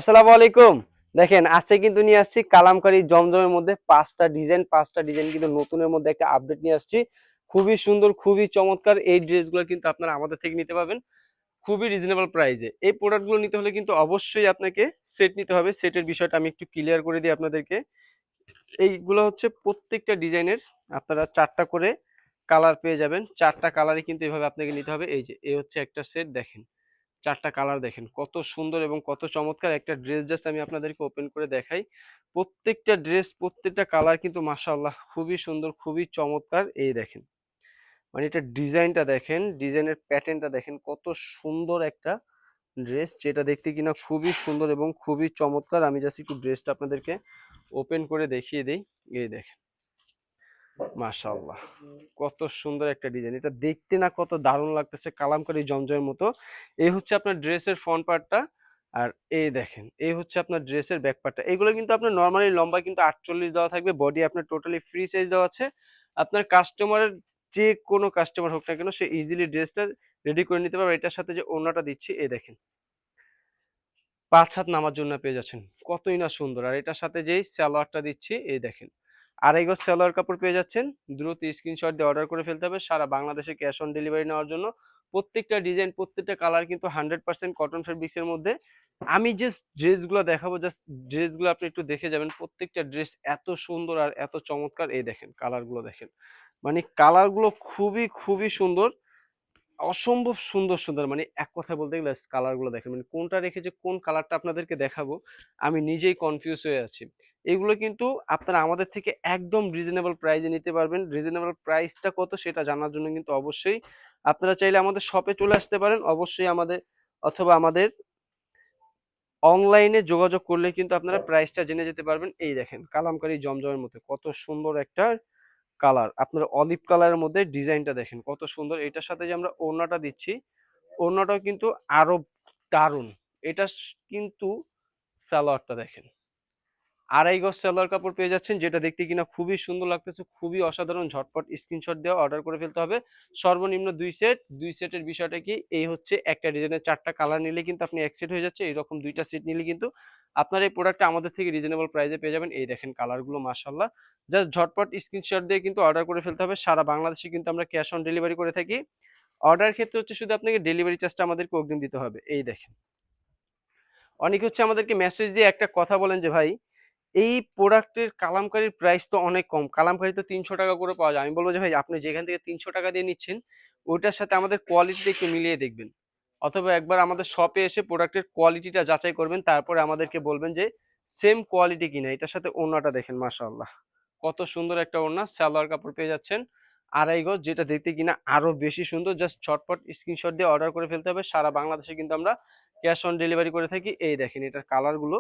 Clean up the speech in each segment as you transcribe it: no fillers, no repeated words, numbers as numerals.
আসসালামু আলাইকুম। দেখেন আজকে কিন্তু নিয়ে আসছি কালামকারী জমজমের মধ্যে পাঁচটা ডিজাইন কিন্তু নতুনের মধ্যে একটা আপডেট নিয়ে আসছি। খুবই সুন্দর, খুবই চমৎকার। এই ড্রেসগুলো কিন্তু আপনারা আমাদের থেকে নিতে পারবেন খুবই রিজনেবল প্রাইসে। এই প্রোডাক্টগুলো নিতে হলে কিন্তু অবশ্যই আপনাকে সেট নিতে হবে। সেটের বিষয়টা আমি একটু ক্লিয়ার করে দিই আপনাদেরকে। এইগুলো হচ্ছে প্রত্যেকটা ডিজাইনের আপনারা 4টা করে কালার পেয়ে যাবেন। 4টা কালারই কিন্তু এভাবে আপনাকে নিতে হবে। এই যে এই হচ্ছে একটা সেট, দেখেন 4টা কালার দেখেন কত সুন্দর এবং কত চমৎকার একটা ড্রেস। জাস্ট আমি আপনাদেরকে ওপেন করে দেখাই। প্রত্যেকটা ড্রেস, প্রত্যেকটা কালার কিন্তু মাশাআল্লাহ খুবই সুন্দর, খুবই চমৎকার। এই দেখেন, মানে এটা ডিজাইনটা দেখেন, ডিজাইনের প্যাটার্নটা দেখেন কত সুন্দর একটা ড্রেস, যেটা দেখতে কিনা খুবই সুন্দর এবং খুবই চমৎকার। আমি জাস্ট একটু ড্রেসটা আপনাদেরকে ওপেন করে দেখিয়ে দিই। এই দেখেন মাশাআল্লাহ কত সুন্দর একটা ডিজাইন, এটা দেখতে না কত দারুণ লাগতেছে, কালামকারী জমজমের মতো। এই হচ্ছে আপনার ড্রেসের ফ্রন্ট পার্টটা। আর এই দেখেন এই হচ্ছে আপনার ড্রেসের ব্যাক পার্টটা। এগুলো কিন্তু আপনার নরমালি লম্বা কিন্তু 48 দেওয়া থাকবে, বডি আপনার টোটালি ফ্রি সাইজ দেওয়া আছে। আপনার কাস্টমারের যে কোনো কাস্টমার হোক না কেন সে ইজিলি ড্রেসটা রেডি করে নিতে পারবে। এটার সাথে যে ওড়নাটা দিচ্ছি এই দেখেন 5 হাত নামার জন্য পেয়ে যাচ্ছেন, কতই না সুন্দর। আর এটার সাথে যেই সালোয়ারটা দিচ্ছি এই দেখেন 2.5 গজ সালোয়ার কাপড় পেয়ে যাচ্ছেন। দ্রুত স্ক্রিনশট দিয়ে অর্ডার করে ফেলতে হবে সারা বাংলাদেশে ক্যাশ অন ডেলিভারি নেওয়ার জন্য। প্রত্যেকটা ডিজাইন, প্রত্যেকটা কালার কিন্তু 100% কটন ফেব্রিক্সের মধ্যে। আমি জাস্ট ড্রেসগুলো দেখাবো, জাস্ট ড্রেসগুলো আপনি একটু দেখে যাবেন। প্রত্যেকটা ড্রেস এত সুন্দর আর এত চমৎকার। এই দেখেন কালারগুলো দেখেন, মানে কালারগুলো খুবই খুবই সুন্দর, অসম্ভব সুন্দর সুন্দর। মানে এক কথায় বলতে গেলে কালার গুলো দেখেন, মানে কোনটা রেখে যে কোন কালারটা আপনাদেরকে দেখাবো আমি নিজেই কনফিউজ হয়ে আছি। এগুলো কিন্তু আপনারা আমাদের থেকে একদম রিজনেবল প্রাইসে নিতে পারবেন। রিজনেবল প্রাইসটা কত সেটা জানার জন্য কিন্তু অবশ্যই আপনারা চাইলে আমাদের শপে চলে আসতে পারেন, অবশ্যই আমাদের অথবা আমাদের অনলাইনে যোগাযোগ করলে কিন্তু আপনারা প্রাইসটা জেনে যেতে পারবেন। এই দেখেন কালামকারী জমজমের মধ্যে কত সুন্দর একটা কালার, আপনার অলিভ কালারের মধ্যে ডিজাইনটা দেখেন কত সুন্দর। এটার সাথে যে আমরা ওড়নাটা দিচ্ছি, ওড়নাটাও কিন্তু আরো দারুণ। এটা কিন্তু সালোয়ারটা দেখেন 2.5 গজ সালোয়ার কাপড় পেয়ে যাচ্ছেন, যেটা দেখতে কিনা খুবই সুন্দর লাগতেছে, খুবই অসাধারণ। ঝটপট স্ক্রিনশট দেওয়া অর্ডার করে ফেলতে হবে। সর্বনিম্ন 2 সেট। 2 সেটের বিষয়টা কি, এই হচ্ছে একটা ডিজাইনের 4টা কালার নিলে কিন্তু আপনি এক সেট হয়ে যাচ্ছে। এরকম 2টা সেট নিলে কিন্তু আপনার এই প্রোডাক্টটা আমাদের থেকে রিজনেবল প্রাইসে পেয়ে যাবেন। এই দেখেন কালারগুলো মাশাআল্লাহ। জাস্ট ঝটপট স্ক্রিনশট দিয়ে কিন্তু অর্ডার করে ফেলতে হবে। সারা বাংলাদেশে কিন্তু আমরা ক্যাশ অন ডেলিভারি করে থাকি। অর্ডার ক্ষেত্রে হচ্ছে শুধু আপনাকে ডেলিভারি চার্জটা আমাদেরকে অগ্রিম দিতে হবে। এই দেখেন, অনেকে হচ্ছে আমাদেরকে মেসেজ দিয়ে একটা কথা বলেন যে ভাই এই প্রোডাক্টের কালামকারীর প্রাইস তো অনেক কম, কালামকারী তো 300 টাকা করে পাওয়া যায়। আমি বলবো যে ভাই আপনি যেখান থেকে 300 টাকা দিয়ে নিচ্ছেন ওইটার সাথে আমাদের কোয়ালিটিটা একটু মিলিয়ে দেখবেন, অথবা একবার আমাদের শপে এসে প্রোডাক্টের কোয়ালিটিটা যাচাই করবেন, তারপরে আমাদেরকে বলবেন যে সেম কোয়ালিটি কিনা। এটার সাথে ওড়নাটা দেখেন মাশাআল্লাহ কত সুন্দর একটা ওড়না, সালোয়ার কাপড় পেয়ে যাচ্ছেন 2.5 গজ, যেটা দেখতে কিনা আরো বেশি সুন্দর। জাস্ট ছটপট স্ক্রিনশট দিয়ে অর্ডার করে ফেলতে হবে। সারা বাংলাদেশে কিন্তু আমরা ক্যাশ অন ডেলিভারি করে থাকি। এই দেখেন এটার কালার গুলো,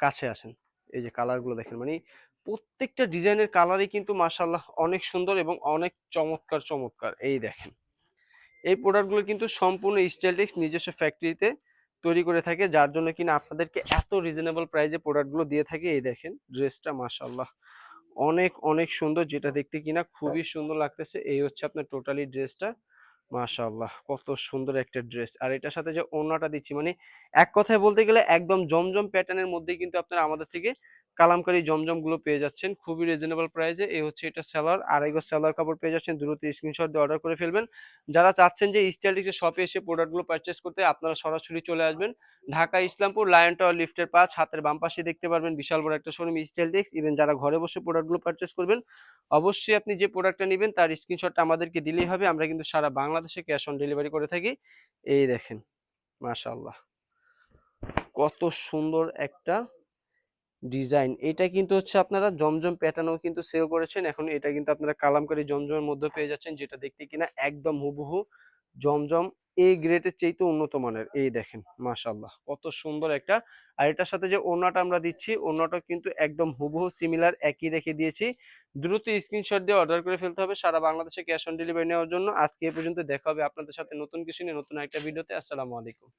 কাছে আসেন, এই যে কালার গুলো দেখেন, মানে প্রত্যেকটা ডিজাইনের কালারই কিন্তু মাশাআল্লাহ অনেক সুন্দর এবং অনেক চমৎকার চমৎকার। এই দেখেন এই প্রোডাক্টগুলো কিন্তু সম্পূর্ণ স্টাইলিশ নিজস্ব ফ্যাক্টরিতে তৈরি করে থাকে, যার জন্য কিনা আপনাদেরকে এত রিজনেবল প্রাইসে প্রোডাক্টগুলো দিয়ে থাকে। এই দেখেন ড্রেসটা মাশাআল্লাহ অনেক অনেক সুন্দর, যেটা দেখতে কিনা খুবই সুন্দর লাগতেছে। এই হচ্ছে আপনার টোটালি ড্রেসটা, মাশাআল্লাহ কত সুন্দর একটা ড্রেস। আর এটার সাথে যে ওড়নাটা দিচ্ছি, মানে এক কথায় বলতে গেলে একদম জমজম প্যাটার্নের মধ্যেই কিন্তু আপনারা আমাদের থেকে কালামকারী জমজম গুলো পেয়ে যাচ্ছেন খুবই রিজনেবল প্রাইসে। এই হচ্ছে এটা সালোয়ার, 2.5 গজ সালোয়ার কাপড় পেয়ে যাচ্ছেন। দ্রুত স্ক্রিনশট দিয়ে অর্ডার করে ফেলবেন। যারা চাচ্ছেন যে স্টাইলিশের শপে এসে প্রোডাক্টগুলো পারচেস করতে, আপনারা সরাসরি চলে আসবেন ঢাকা ইসলামপুর লায়ন টাওয়ার লিফটের 5, হাতের বাম পাশে দেখতে পারবেন বিশাল বড় একটা শোরুম স্টাইলটেক্স। ইভেন যারা ঘরে বসে প্রোডাক্টগুলো পারচেস করবেন, অবশ্যই আপনি যে প্রোডাক্টটা নেবেন তার স্ক্রিনশটটা আমাদেরকে দিলেই হবে। আমরা কিন্তু সারা বাংলাদেশে ক্যাশ অন ডেলিভারি করে থাকি। এই দেখেন মাশাআল্লাহ কত সুন্দর একটা ডিজাইন। এটা কিন্তু হচ্ছে আপনারা জমজম প্যাটার্নও কিন্তু সেল করেছেন, এখন এটা কিন্তু আপনারা কালামকারী জমজমের মধ্যে পেয়ে যাচ্ছেন, যেটা দেখতে কিনা একদম হুবহু জমজম এ গ্রেডের চাইতে উন্নত মানের। এই দেখেন মাশাআল্লাহ কত সুন্দর একটা। আর এটার সাথে যে ওড়নাটা আমরা দিচ্ছি, ওড়নাটা কিন্তু একদম হুবহু সিমিলার একই রেখে দিয়েছি। দ্রুত স্ক্রিনশট দিয়ে অর্ডার করে ফেলতে হবে সারা বাংলাদেশে ক্যাশ অন ডেলিভারি নেওয়ার জন্য। আজকে এ পর্যন্ত, দেখা হবে আপনাদের সাথে নতুন কিছু নিয়ে নতুন একটা ভিডিওতে। আসসালামু আলাইকুম।